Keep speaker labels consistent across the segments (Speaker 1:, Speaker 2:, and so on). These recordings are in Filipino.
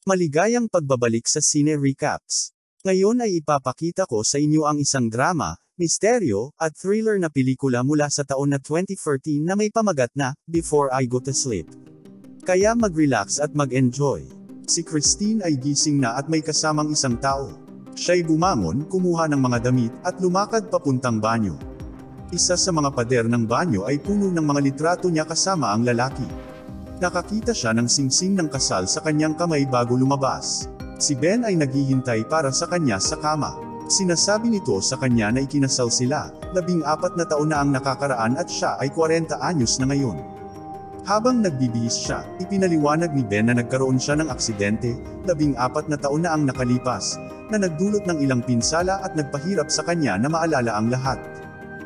Speaker 1: Maligayang pagbabalik sa Cine Recaps. Ngayon ay ipapakita ko sa inyo ang isang drama, misteryo, at thriller na pelikula mula sa taon na 2014 na may pamagat na, Before I Go to Sleep. Kaya mag-relax at mag-enjoy. Si Christine ay gising na at may kasamang isang tao. Siya'y bumangon, kumuha ng mga damit, at lumakad papuntang banyo. Isa sa mga pader ng banyo ay puno ng mga litrato niya kasama ang lalaki. Nakakita siya ng singsing ng kasal sa kanyang kamay bago lumabas. Si Ben ay naghihintay para sa kanya sa kama. Sinasabi nito sa kanya na ikinasal sila, 14 na taon na ang nakakaraan at siya ay 40 anyos na ngayon. Habang nagbibihis siya, ipinaliwanag ni Ben na nagkaroon siya ng aksidente, 14 na taon na ang nakalipas, na nagdulot ng ilang pinsala at nagpahirap sa kanya na maalala ang lahat.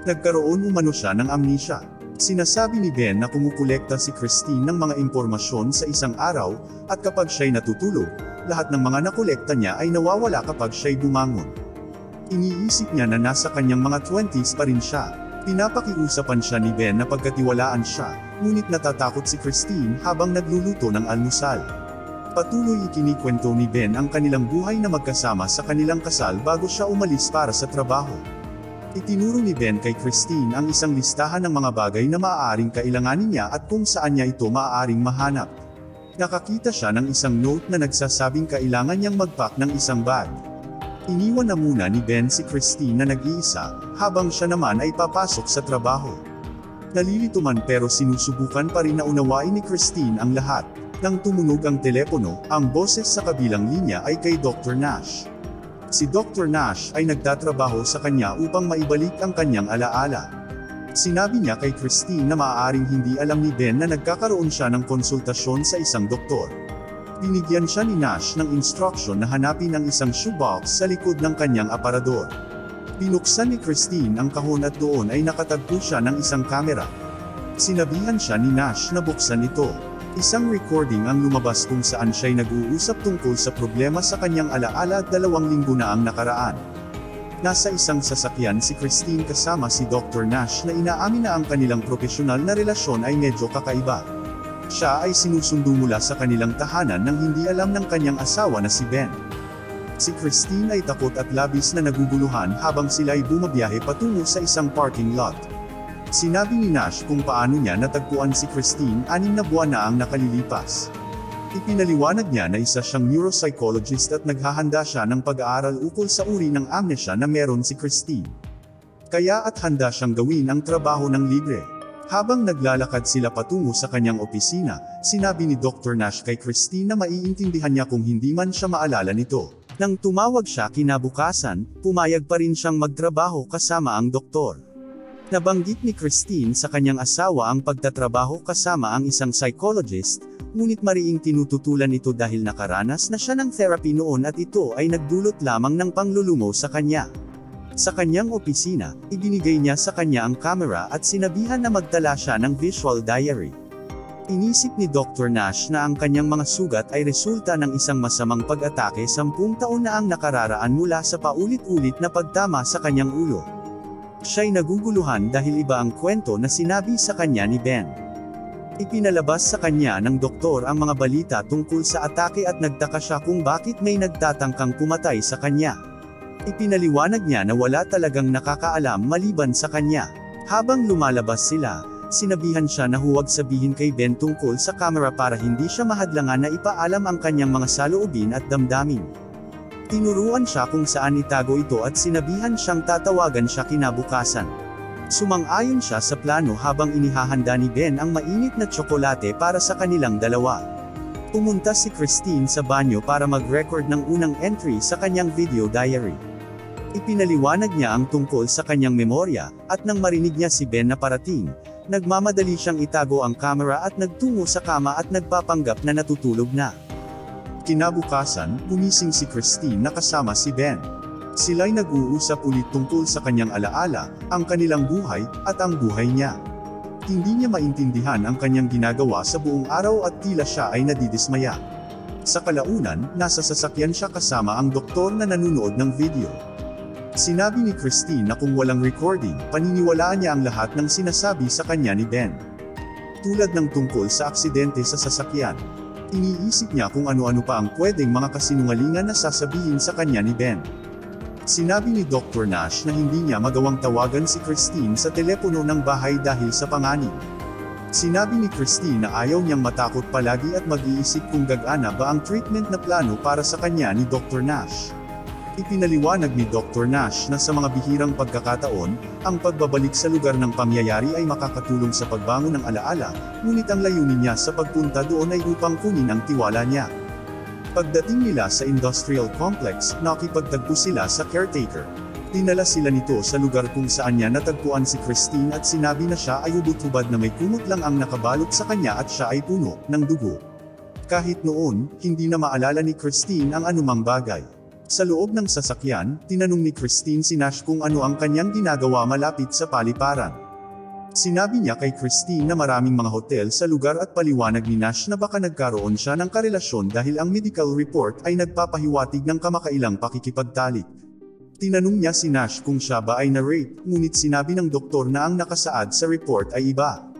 Speaker 1: Nagkaroon umano siya ng amnesia. Sinasabi ni Ben na kumukolekta si Christine ng mga impormasyon sa isang araw, at kapag siya'y natutulog, lahat ng mga nakolekta niya ay nawawala kapag siya'y bumangon. Iniisip niya na nasa kanyang mga 20s pa rin siya. Pinapakiusapan siya ni Ben na pagkatiwalaan siya, ngunit natatakot si Christine habang nagluluto ng almusal. Patuloy ikinikwento ni Ben ang kanilang buhay na magkasama sa kanilang kasal bago siya umalis para sa trabaho. Itinuro ni Ben kay Christine ang isang listahan ng mga bagay na maaaring kailanganin niya at kung saan niya ito maaaring mahanap. Nakakita siya ng isang note na nagsasabing kailangan niyang mag-pack ng isang bag. Iniwan na muna ni Ben si Christine na nag-iisa, habang siya naman ay papasok sa trabaho. Nalilito man pero sinusubukan pa rin na unawain ni Christine ang lahat. Nang tumunog ang telepono, ang boses sa kabilang linya ay kay Dr. Nash. Si Dr. Nash ay nagtatrabaho sa kanya upang maibalik ang kanyang alaala. Sinabi niya kay Christine na maaaring hindi alam ni Ben na nagkakaroon siya ng konsultasyon sa isang doktor. Binigyan siya ni Nash ng instruction na hanapin ang isang shoebox sa likod ng kanyang aparador. Binuksan ni Christine ang kahon at doon ay nakatagpo siya ng isang kamera. Sinabihan siya ni Nash na buksan ito. Isang recording ang lumabas kung saan siya'y nag-uusap tungkol sa problema sa kanyang alaala 2 linggo na ang nakaraan. Nasa isang sasakyan si Christine kasama si Dr. Nash na inaamin na ang kanilang profesional na relasyon ay medyo kakaiba. Siya ay sinusundo mula sa kanilang tahanan nang hindi alam ng kanyang asawa na si Ben. Si Christine ay takot at labis na naguguluhan habang sila'y bumabiyahe patungo sa isang parking lot. Sinabi ni Nash kung paano niya natagpuan si Christine 6 na buwan na ang nakalilipas. Ipinaliwanag niya na isa siyang neuropsychologist at naghahanda siya ng pag-aaral ukol sa uri ng amnesia na meron si Christine. Kaya at handa siyang gawin ang trabaho ng libre. Habang naglalakad sila patungo sa kanyang opisina, sinabi ni Dr. Nash kay Christine na maiintindihan niya kung hindi man siya maalala nito. Nang tumawag siya kinabukasan, pumayag pa rin siyang magtrabaho kasama ang doktor. Nabanggit ni Christine sa kanyang asawa ang pagtatrabaho kasama ang isang psychologist, ngunit mariing tinututulan ito dahil nakaranas na siya ng therapy noon at ito ay nagdulot lamang ng panglulumo sa kanya. Sa kanyang opisina, ibinigay niya sa kanya ang camera at sinabihan na magtala siya ng visual diary. Inisip ni Dr. Nash na ang kanyang mga sugat ay resulta ng isang masamang pag-atake 10 taon na ang nakararaan mula sa paulit-ulit na pagtama sa kanyang ulo. Siya'y naguguluhan dahil iba ang kwento na sinabi sa kanya ni Ben. Ipinalabas sa kanya ng doktor ang mga balita tungkol sa atake at nagtaka siya kung bakit may nagtatangkang pumatay sa kanya. Ipinaliwanag niya na wala talagang nakakaalam maliban sa kanya. Habang lumalabas sila, sinabihan siya na huwag sabihin kay Ben tungkol sa kamera para hindi siya mahadlangan na ipaalam ang kanyang mga saloobin at damdamin. Tinuruan siya kung saan itago ito at sinabihan siyang tatawagan siya kinabukasan. Sumang-ayon siya sa plano habang inihahanda ni Ben ang mainit na tsokolate para sa kanilang dalawa. Pumunta si Christine sa banyo para mag-record ng unang entry sa kanyang video diary. Ipinaliwanag niya ang tungkol sa kanyang memorya, at nang marinig niya si Ben na parating, nagmamadali siyang itago ang camera at nagtungo sa kama at nagpapanggap na natutulog na. Kinabukasan, gumising si Christine na kasama si Ben. Sila'y nag-uusap ulit tungkol sa kanyang alaala, ang kanilang buhay, at ang buhay niya. Hindi niya maintindihan ang kanyang ginagawa sa buong araw at tila siya ay nadidismaya. Sa kalaunan, nasa sasakyan siya kasama ang doktor na nanonood ng video. Sinabi ni Christine na kung walang recording, paniniwalaan niya ang lahat ng sinasabi sa kanya ni Ben. Tulad ng tungkol sa aksidente sa sasakyan. Iniisip niya kung ano-ano pa ang pwedeng mga kasinungalingan na sasabihin sa kanya ni Ben. Sinabi ni Dr. Nash na hindi niya magawang tawagan si Christine sa telepono ng bahay dahil sa panganib. Sinabi ni Christine na ayaw niyang matakot palagi at mag-iisip kung gagana ba ang treatment na plano para sa kanya ni Dr. Nash. Ipinaliwanag ni Dr. Nash na sa mga bihirang pagkakataon, ang pagbabalik sa lugar ng pangyayari ay makakatulong sa pagbangon ng alaala, ngunit ang layunin niya sa pagpunta doon ay upang kunin ang tiwala niya. Pagdating nila sa industrial complex, nakipagtagpo sila sa caretaker. Dinala sila nito sa lugar kung saan niya natagpuan si Christine at sinabi na siya ay hubad-hubad na may kumot lang ang nakabalot sa kanya at siya ay puno ng dugo. Kahit noon, hindi na maalala ni Christine ang anumang bagay. Sa loob ng sasakyan, tinanong ni Christine si Nash kung ano ang kanyang ginagawa malapit sa paliparan. Sinabi niya kay Christine na maraming mga hotel sa lugar at paliwanag ni Nash na baka nagkaroon siya ng karelasyon dahil ang medical report ay nagpapahiwatig ng kamakailang pakikipagtalik. Tinanong niya si Nash kung siya ba ay na-rape, ngunit sinabi ng doktor na ang nakasaad sa report ay iba.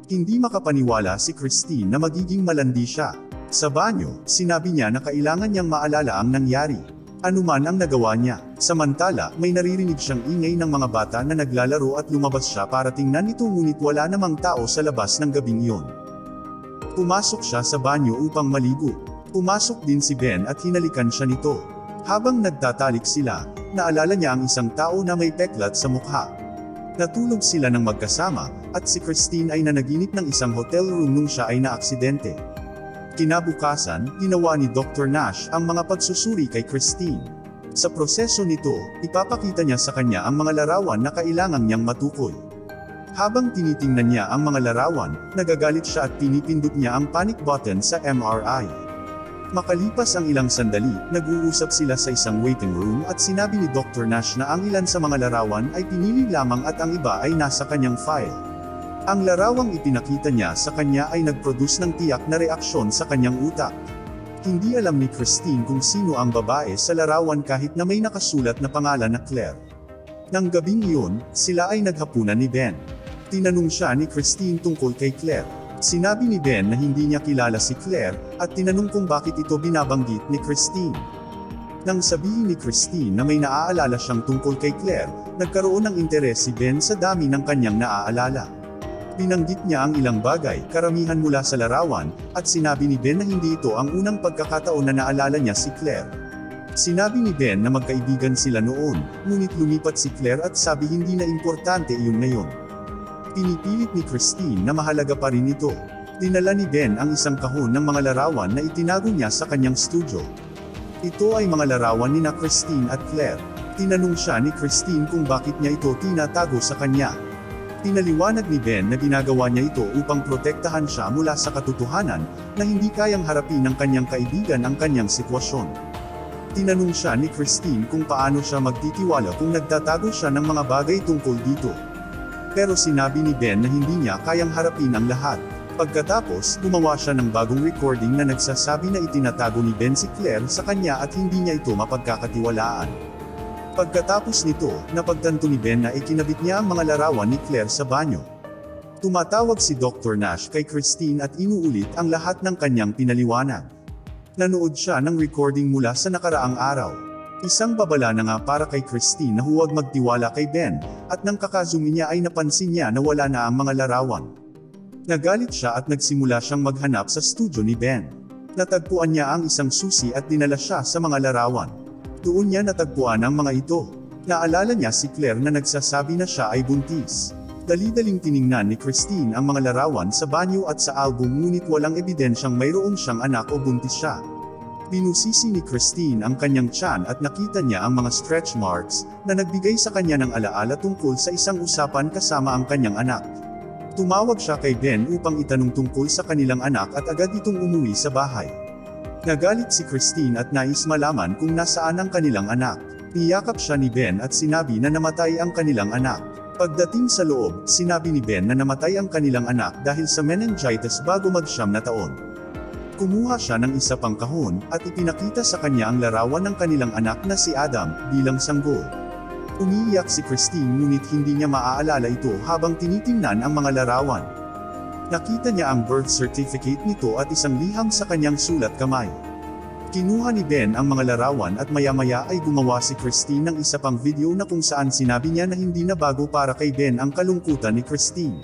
Speaker 1: Hindi makapaniwala si Christine na magiging malandi siya. Sa banyo, sinabi niya na kailangan niyang maalala ang nangyari. Anuman ang nagawa niya. Samantala, may naririnig siyang ingay ng mga bata na naglalaro at lumabas siya para tingnan ito ngunit wala namang tao sa labas ng gabing iyon. Pumasok siya sa banyo upang maligo. Pumasok din si Ben at hinalikan siya nito. Habang nagtatalik sila, naalala niya ang isang tao na may peklat sa mukha. Natulog sila ng magkasama, at si Christine ay nanaginip ng isang hotel room nung siya ay naaksidente. Kinabukasan, ginawa ni Dr. Nash ang mga pagsusuri kay Christine. Sa proseso nito, ipapakita niya sa kanya ang mga larawan na kailangan niyang matukoy. Habang tinitingnan niya ang mga larawan, nagagalit siya at pinipindot niya ang panic button sa MRI. Makalipas ang ilang sandali, nag-uusap sila sa isang waiting room at sinabi ni Dr. Nash na ang ilan sa mga larawan ay pinili lamang at ang iba ay nasa kanyang file. Ang larawang ipinakita niya sa kanya ay nag-produce ng tiyak na reaksyon sa kanyang utak. Hindi alam ni Christine kung sino ang babae sa larawan kahit na may nakasulat na pangalan na Claire. Nang gabing iyon, sila ay naghapunan ni Ben. Tinanong siya ni Christine tungkol kay Claire. Sinabi ni Ben na hindi niya kilala si Claire, at tinanong kung bakit ito binabanggit ni Christine. Nang sabihin ni Christine na may naaalala siyang tungkol kay Claire, nagkaroon ng interes si Ben sa dami ng kanyang naaalala. Binanggit niya ang ilang bagay, karamihan mula sa larawan, at sinabi ni Ben na hindi ito ang unang pagkakataon na naalala niya si Claire. Sinabi ni Ben na magkaibigan sila noon, ngunit lumipat si Claire at sabi hindi na importante iyon na yun. Pinipilit ni Christine na mahalaga pa rin ito. Dinala ni Ben ang isang kahon ng mga larawan na itinago niya sa kanyang studio. Ito ay mga larawan ni na Christine at Claire. Tinanong siya ni Christine kung bakit niya ito tinatago sa kanya. Pinaliwanag ni Ben na ginagawa niya ito upang protektahan siya mula sa katotohanan, na hindi kayang harapin ng kanyang kaibigan ang kanyang sitwasyon. Tinanong siya ni Christine kung paano siya magtitiwala kung nagtatago siya ng mga bagay tungkol dito. Pero sinabi ni Ben na hindi niya kayang harapin ang lahat. Pagkatapos, gumawa siya ng bagong recording na nagsasabi na itinatago ni Ben si Claire sa kanya at hindi niya ito mapagkakatiwalaan. Pagkatapos nito, napagtanto ni Ben na ikinabit niya ang mga larawan ni Claire sa banyo. Tumatawag si Dr. Nash kay Christine at inuulit ang lahat ng kanyang pinaliwanag. Nanood siya ng recording mula sa nakaraang araw. Isang babala na nga para kay Christine na huwag magtiwala kay Ben, at nang kakazumi niya ay napansin niya na wala na ang mga larawan. Nagalit siya at nagsimula siyang maghanap sa studio ni Ben. Natagpuan niya ang isang susi at dinala siya sa mga larawan. Doon niya natagpuan ang mga ito. Naalala niya si Claire na nagsasabi na siya ay buntis. Dali-daling tiningnan ni Christine ang mga larawan sa banyo at sa album ngunit walang ebidensyang mayroong siyang anak o buntis siya. Binusisi ni Christine ang kanyang tiyan at nakita niya ang mga stretch marks na nagbigay sa kanya ng alaala tungkol sa isang usapan kasama ang kanyang anak. Tumawag siya kay Ben upang itanong tungkol sa kanilang anak at agad itong umuwi sa bahay. Nagalit si Christine at nais malaman kung nasaan ang kanilang anak. Niyakap siya ni Ben at sinabi na namatay ang kanilang anak. Pagdating sa loob, sinabi ni Ben na namatay ang kanilang anak dahil sa meningitis bago mag-9 na taon. Kumuha siya ng isa pang kahon, at ipinakita sa kanya ang larawan ng kanilang anak na si Adam, bilang sanggol. Umiiyak si Christine ngunit hindi niya maaalala ito habang tinitingnan ang mga larawan. Nakita niya ang birth certificate nito at isang liham sa kanyang sulat kamay. Kinuha ni Ben ang mga larawan at maya-maya ay gumawa si Christine ng isa pang video na kung saan sinabi niya na hindi na bago para kay Ben ang kalungkutan ni Christine.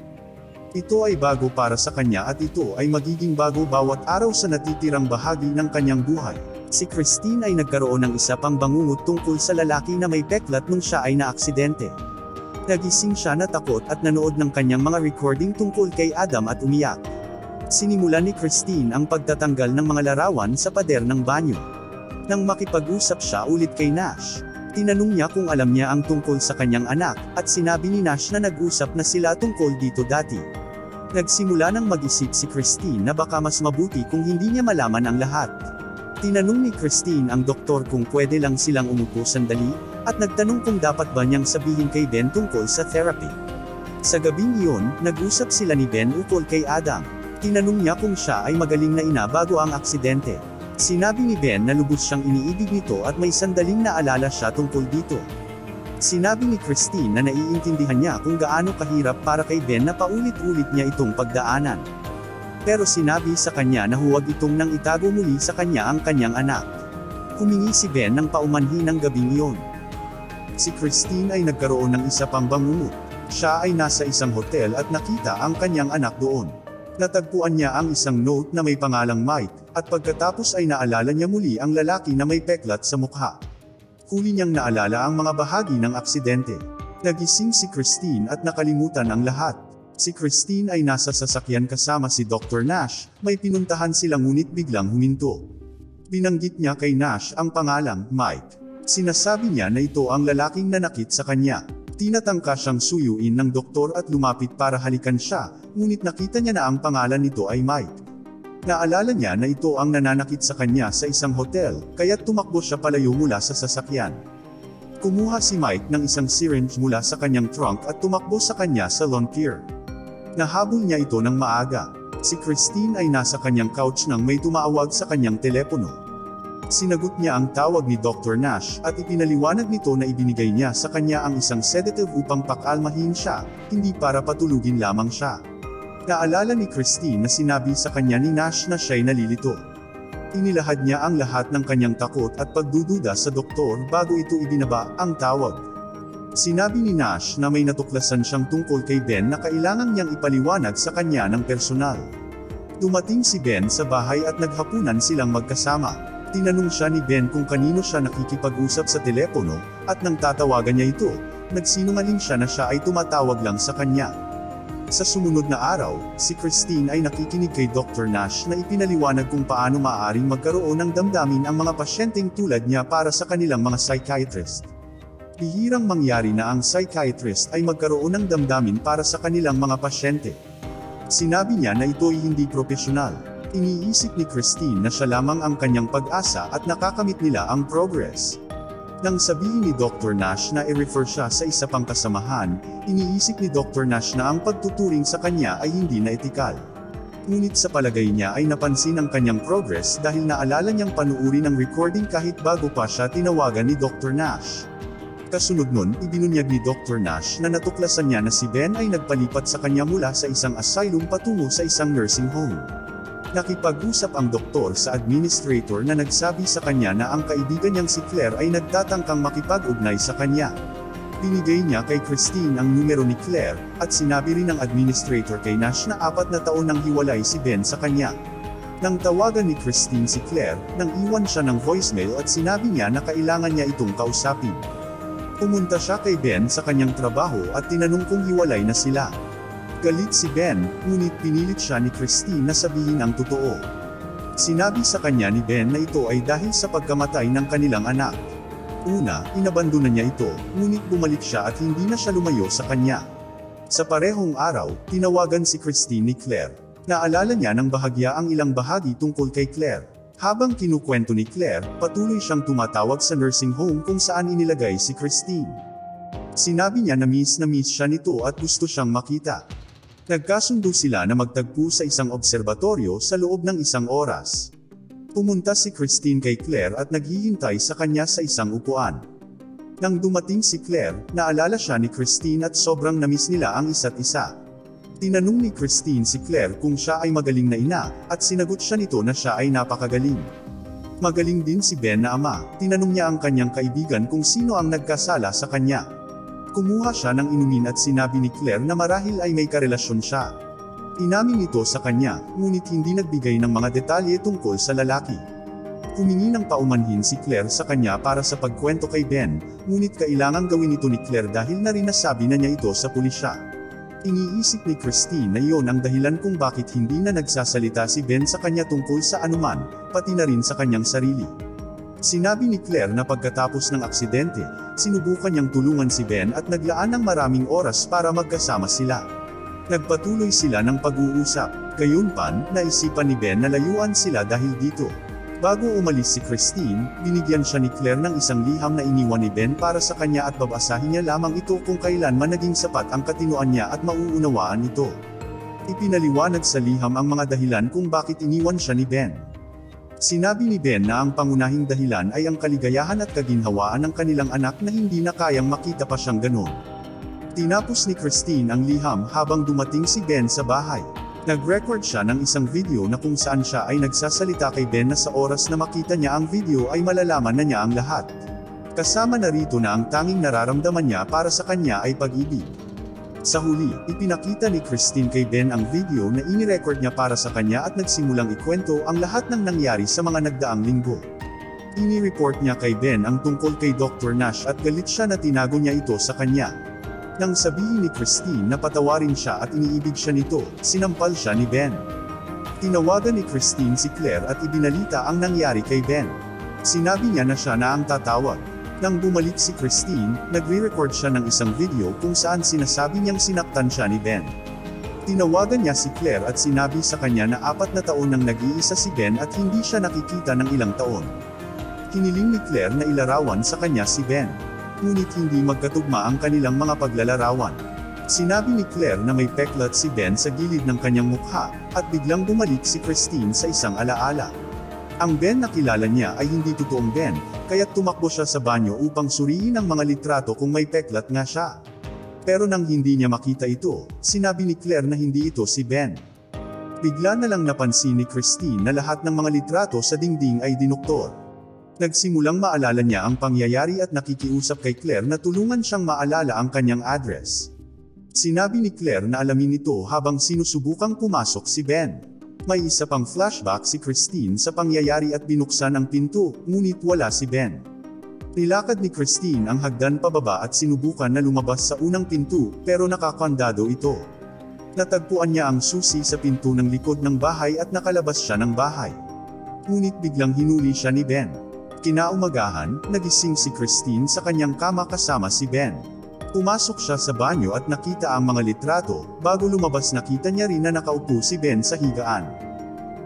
Speaker 1: Ito ay bago para sa kanya at ito ay magiging bago bawat araw sa natitirang bahagi ng kanyang buhay. Si Christine ay nagkaroon ng isa pang bangungot tungkol sa lalaki na may peklat nung siya ay naaksidente. Nagising siya na takot at nanood ng kanyang mga recording tungkol kay Adam at umiyak. Sinimulan ni Christine ang pagtatanggal ng mga larawan sa pader ng banyo. Nang makipag-usap siya ulit kay Nash, tinanong niya kung alam niya ang tungkol sa kanyang anak, at sinabi ni Nash na nag-usap na sila tungkol dito dati. Nagsimula nang mag-isip si Christine na baka mas mabuti kung hindi niya malaman ang lahat. Tinanong ni Christine ang doktor kung pwede lang silang umupo sandali, at nagtanong kung dapat ba niyang sabihin kay Ben tungkol sa therapy. Sa gabing iyon, nag-usap sila ni Ben ukol kay Adam. Tinanong niya kung siya ay magaling na ina bago ang aksidente. Sinabi ni Ben na lubos siyang iniibig nito at may sandaling naalala siya tungkol dito. Sinabi ni Christine na naiintindihan niya kung gaano kahirap para kay Ben na paulit-ulit niya itong pagdaanan. Pero sinabi sa kanya na huwag itong nang itago muli sa kanya ang kanyang anak. Humingi si Ben ng paumanhin ng gabing iyon. Si Christine ay nagkaroon ng isa pang bangungot. Siya ay nasa isang hotel at nakita ang kanyang anak doon. Natagpuan niya ang isang note na may pangalang Mike, at pagkatapos ay naalala niya muli ang lalaki na may peklat sa mukha. Huli niyang naalala ang mga bahagi ng aksidente. Nagising si Christine at nakalimutan ang lahat. Si Christine ay nasa sasakyan kasama si Dr. Nash, may pinuntahan sila ngunit biglang huminto. Binanggit niya kay Nash ang pangalang Mike. Sinasabi niya na ito ang lalaking nanakit sa kanya. Tinatangka siyang suyuin ng doktor at lumapit para halikan siya, ngunit nakita niya na ang pangalan nito ay Mike. Naalala niya na ito ang nananakit sa kanya sa isang hotel, kaya't tumakbo siya palayo mula sa sasakyan. Kumuha si Mike ng isang syringe mula sa kanyang trunk at tumakbo sa kanya sa lawn pier. Nahabol niya ito ng maaga. Si Christine ay nasa kanyang couch nang may tumawag sa kanyang telepono. Sinagot niya ang tawag ni Dr. Nash at ipinaliwanag nito na ibinigay niya sa kanya ang isang sedative upang pakalmahin siya, hindi para patulugin lamang siya. Naalala ni Christine na sinabi sa kanya ni Nash na siya'y nalilito. Inilahad niya ang lahat ng kanyang takot at pagdududa sa doktor bago ito ibinaba ang tawag. Sinabi ni Nash na may natuklasan siyang tungkol kay Ben na kailangan niyang ipaliwanag sa kanya ng personal. Dumating si Ben sa bahay at naghapunan silang magkasama. Tinanong siya ni Ben kung kanino siya nakikipag-usap sa telepono, at nang tatawagan niya ito, nagsinungaling siya na siya ay tumatawag lang sa kanya. Sa sumunod na araw, si Christine ay nakikinig kay Dr. Nash na ipinaliwanag kung paano maaaring magkaroon ng damdamin ang mga pasyenteng tulad niya para sa kanilang mga psychiatrist. Bihirang mangyari na ang psychiatrist ay magkaroon ng damdamin para sa kanilang mga pasyente. Sinabi niya na ito ay hindi propesyonal. Iniisip ni Christine na siya lamang ang kanyang pag-asa at nakakamit nila ang progress. Nang sabihin ni Dr. Nash na i-refer siya sa isa pang kasamahan, iniisip ni Dr. Nash na ang pagtuturing sa kanya ay hindi na etikal. Ngunit sa palagay niya ay napansin ang kanyang progress dahil naalala niyang panuuri ng recording kahit bago pa siya tinawagan ni Dr. Nash. Kasunod nun, ibinunyag ni Dr. Nash na natuklasan niya na si Ben ay nagpalipat sa kanya mula sa isang asylum patungo sa isang nursing home. Nakipag-usap ang doktor sa administrator na nagsabi sa kanya na ang kaibigan niyang si Claire ay nagtatangkang makipag-ugnay sa kanya. Binigay niya kay Christine ang numero ni Claire, at sinabi rin ng administrator kay Nash na 4 na taon nang hiwalay si Ben sa kanya. Nang tawagan ni Christine si Claire, nang iwan siya ng voicemail at sinabi niya na kailangan niya itong kausapin. Pumunta siya kay Ben sa kanyang trabaho at tinanong kung hiwalay na sila. Galit si Ben, ngunit pinilit siya ni Christine na sabihin ang totoo. Sinabi sa kanya ni Ben na ito ay dahil sa pagkamatay ng kanilang anak. Una, inabandona niya ito, ngunit bumalik siya at hindi na siya lumayo sa kanya. Sa parehong araw, tinawagan si Christine ni Claire. Naalala niya ng bahagya ang ilang bahagi tungkol kay Claire. Habang kinukwento ni Claire, patuloy siyang tumatawag sa nursing home kung saan inilagay si Christine. Sinabi niya na miss siya nito at gusto siyang makita. Nagkasundo sila na magtagpo sa isang obserbatoryo sa loob ng 1 oras. Pumunta si Christine kay Claire at naghihintay sa kanya sa isang upuan. Nang dumating si Claire, naalala siya ni Christine at sobrang namiss nila ang isa't isa. Tinanong ni Christine si Claire kung siya ay magaling na ina, at sinagot siya nito na siya ay napakagaling. Magaling din si Ben na ama. Tinanong niya ang kanyang kaibigan kung sino ang nagkasala sa kanya. Kumuha siya ng inumin at sinabi ni Claire na marahil ay may karelasyon siya. Inamin ito sa kanya, ngunit hindi nagbigay ng mga detalye tungkol sa lalaki. Humingi ng paumanhin si Claire sa kanya para sa pagkwento kay Ben, ngunit kailangang gawin ito ni Claire dahil na rin nasabi na niya ito sa pulisya. Iniisip ni Christine na iyon ang dahilan kung bakit hindi na nagsasalita si Ben sa kanya tungkol sa anuman, pati na rin sa kanyang sarili. Sinabi ni Claire na pagkatapos ng aksidente, sinubukan niyang tulungan si Ben at naglaan ng maraming oras para magkasama sila. Nagpatuloy sila ng pag-uusap, gayunpan, naisipan ni Ben na layuan sila dahil dito. Bago umalis si Christine, binigyan siya ni Claire ng isang liham na iniwan ni Ben para sa kanya at babasahin niya lamang ito kung kailan man naging sapat ang katinoan niya at mauunawaan ito. Ipinaliwanag sa liham ang mga dahilan kung bakit iniwan siya ni Ben. Sinabi ni Ben na ang pangunahing dahilan ay ang kaligayahan at kaginhawaan ng kanilang anak na hindi na kayang makita pa siyang ganon. Tinapos ni Christine ang liham habang dumating si Ben sa bahay. Nag-record siya ng isang video na kung saan siya ay nagsasalita kay Ben na sa oras na makita niya ang video ay malalaman na niya ang lahat. Kasama na rito na ang tanging nararamdaman niya para sa kanya ay pag-ibig. Sa huli, ipinakita ni Christine kay Ben ang video na inirecord niya para sa kanya at nagsimulang ikwento ang lahat ng nangyari sa mga nagdaang linggo. Ini-report niya kay Ben ang tungkol kay Dr. Nash at galit siya na tinago niya ito sa kanya. Nang sabihin ni Christine na patawarin siya at iniibig siya nito, sinampal siya ni Ben. Tinawagan ni Christine si Claire at ibinalita ang nangyari kay Ben. Sinabi niya na siya na ang tatawag. Nang bumalik si Christine, nagre-record siya ng isang video kung saan sinasabi niyang sinaktan siya ni Ben. Tinawagan niya si Claire at sinabi sa kanya na 4 na taon nang nag-iisa si Ben at hindi siya nakikita ng ilang taon. Hiniling ni Claire na ilarawan sa kanya si Ben. Ngunit hindi magkatugma ang kanilang mga paglalarawan. Sinabi ni Claire na may peklat si Ben sa gilid ng kanyang mukha, at biglang bumalik si Christine sa isang alaala. Ang Ben na kilala niya ay hindi totoong Ben, kaya't tumakbo siya sa banyo upang suriin ang mga litrato kung may peklat nga siya. Pero nang hindi niya makita ito, sinabi ni Claire na hindi ito si Ben. Bigla na lang napansin ni Christine na lahat ng mga litrato sa dingding ay dinuktor. Nagsimulang maalala niya ang pangyayari at nakikiusap kay Claire na tulungan siyang maalala ang kanyang address. Sinabi ni Claire na alamin ito habang sinusubukang pumasok si Ben. May isa pang flashback si Christine sa pangyayari at binuksan ang pinto, ngunit wala si Ben. Nilakad ni Christine ang hagdan pababa at sinubukan na lumabas sa unang pinto, pero nakakandado ito. Natagpuan niya ang susi sa pinto ng likod ng bahay at nakalabas siya ng bahay. Ngunit biglang hinuli siya ni Ben. Kinaumagahan, nagising si Christine sa kanyang kama kasama si Ben. Pumasok siya sa banyo at nakita ang mga litrato, bago lumabas nakita niya rin na nakaupo si Ben sa higaan.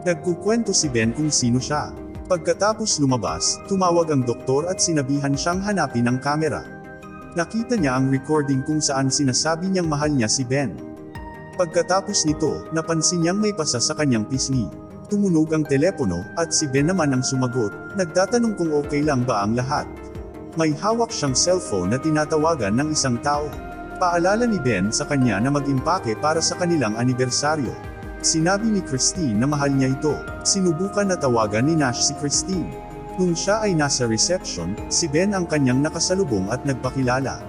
Speaker 1: Nagkukwento si Ben kung sino siya. Pagkatapos lumabas, tumawag ang doktor at sinabihan siyang hanapin ang kamera. Nakita niya ang recording kung saan sinasabi niyang mahal niya si Ben. Pagkatapos nito, napansin niyang may pasa sa kanyang pisngi. Tumunog ang telepono, at si Ben naman ang sumagot, nagtatanong kung okay lang ba ang lahat. May hawak siyang cellphone na tinatawagan ng isang tao. Paalala ni Ben sa kanya na mag-impake para sa kanilang anibersaryo. Sinabi ni Christine na mahal niya ito. Sinubukan na tawagan ni Nash si Christine. Nung siya ay nasa reception, si Ben ang kanyang nakasalubong at nagpakilala.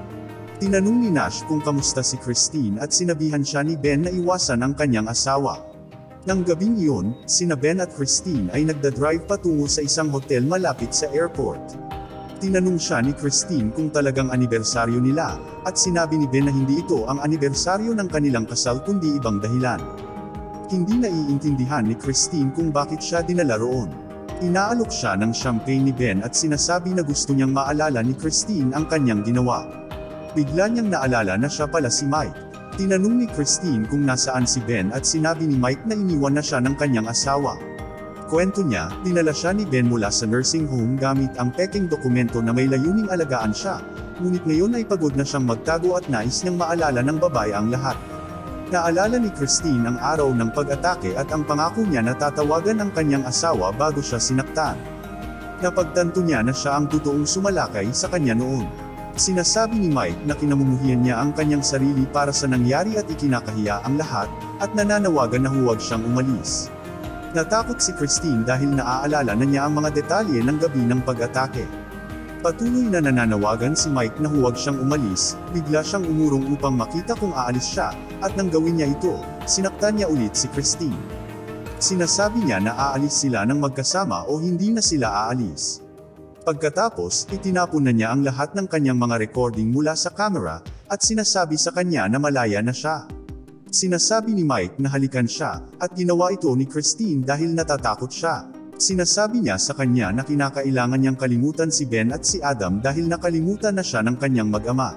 Speaker 1: Tinanong ni Nash kung kamusta si Christine at sinabihan siya ni Ben na iwasan ang kanyang asawa. Nang gabing iyon, sina Ben at Christine ay nagdadrive patungo sa isang hotel malapit sa airport. Tinanong siya ni Christine kung talagang anibersaryo nila, at sinabi ni Ben na hindi ito ang anibersaryo ng kanilang kasal kundi ibang dahilan. Hindi naiintindihan ni Christine kung bakit siya dinala roon. Inaalok siya ng champagne ni Ben at sinasabi na gusto niyang maalala ni Christine ang kanyang ginawa. Bigla niyang naalala na siya pala si Mike. Tinanong ni Christine kung nasaan si Ben at sinabi ni Mike na iniwan na siya ng kanyang asawa. Kwento niya, dinala siya ni Ben mula sa nursing home gamit ang peking dokumento na may layuning alagaan siya, ngunit ngayon ay pagod na siyang magtago at nais niyang maalala ng babae ang lahat. Naalala ni Christine ang araw ng pag-atake at ang pangako niya na tatawagan ang kanyang asawa bago siya sinaktan. Napagtanto niya na siya ang totoong sumalakay sa kanya noon. Sinasabi ni Mike na kinamumuhian niya ang kanyang sarili para sa nangyari at ikinakahiya ang lahat, at nananawagan na huwag siyang umalis. Natakot si Christine dahil naaalala na niya ang mga detalye ng gabi ng pag-atake. Patuloy na nananawagan si Mike na huwag siyang umalis, bigla siyang umurong upang makita kung aalis siya, at nang gawin niya ito, sinaktan niya ulit si Christine. Sinasabi niya na aalis sila ng magkasama o hindi na sila aalis. Pagkatapos, itinapon na niya ang lahat ng kanyang mga recording mula sa camera, at sinasabi sa kanya na malaya na siya. Sinasabi ni Mike na halikan siya, at ginawa ito ni Christine dahil natatakot siya. Sinasabi niya sa kanya na kinakailangan niyang kalimutan si Ben at si Adam dahil nakalimutan na siya ng kanyang mag-ama.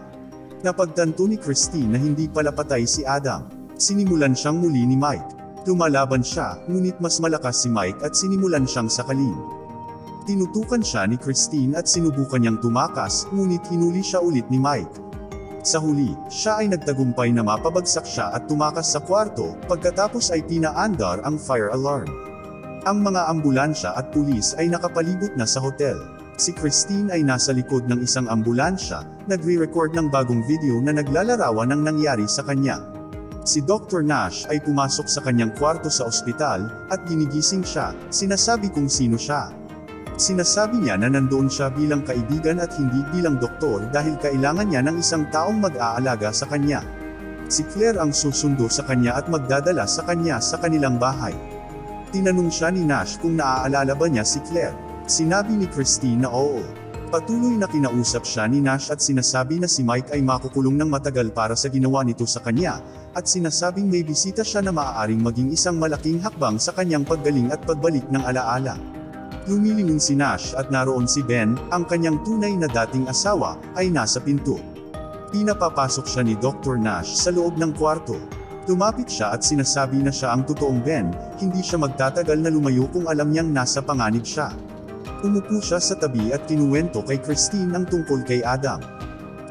Speaker 1: Napagtanto ni Christine na hindi pala patay si Adam. Sinimulan siyang muli ni Mike. Lumalaban siya, ngunit mas malakas si Mike at sinimulan siyang sakalin. Tinutukan siya ni Christine at sinubukan niyang tumakas, ngunit hinuli siya ulit ni Mike. Sa huli, siya ay nagtagumpay na mapabagsak siya at tumakas sa kwarto, pagkatapos ay pinaandar ang fire alarm. Ang mga ambulansya at pulis ay nakapalibot na sa hotel. Si Christine ay nasa likod ng isang ambulansya, nagre-record ng bagong video na naglalarawan ng nangyari sa kanya. Si Dr. Nash ay pumasok sa kanyang kwarto sa ospital, at ginigising siya, sinasabi kung sino siya. Sinasabi niya na nandoon siya bilang kaibigan at hindi bilang doktor dahil kailangan niya ng isang taong mag-aalaga sa kanya. Si Claire ang susundo sa kanya at magdadala sa kanya sa kanilang bahay. Tinanong siya ni Nash kung naaalala ba niya si Claire. Sinabi ni Christine na oo. Patuloy na kinausap siya ni Nash at sinasabi na si Mike ay makukulong ng matagal para sa ginawa nito sa kanya, at sinasabing may bisita siya na maaaring maging isang malaking hakbang sa kanyang paggaling at pagbalik ng alaala. Lumilingon si Nash at naroon si Ben, ang kanyang tunay na dating asawa, ay nasa pinto. Pinapapasok siya ni Dr. Nash sa loob ng kwarto. Lumapit siya at sinasabi na siya ang totoong Ben, hindi siya magtatagal na lumayo kung alam niyang nasa panganib siya. Umupo siya sa tabi at kinuwento kay Christine ang tungkol kay Adam.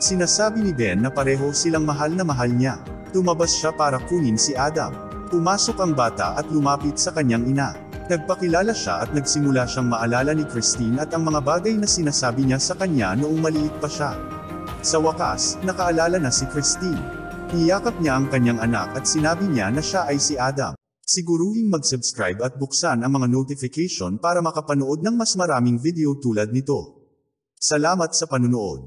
Speaker 1: Sinasabi ni Ben na pareho silang mahal na mahal niya. Lumabas siya para kunin si Adam. Pumasok ang bata at lumapit sa kanyang ina. Nagpakilala siya at nagsimula siyang maalala ni Christine at ang mga bagay na sinasabi niya sa kanya noong maliit pa siya. Sa wakas, nakaalala na si Christine. Niyakap niya ang kanyang anak at sinabi niya na siya ay si Adam. Siguruhing mag-subscribe at buksan ang mga notification para makapanood ng mas maraming video tulad nito. Salamat sa panunood.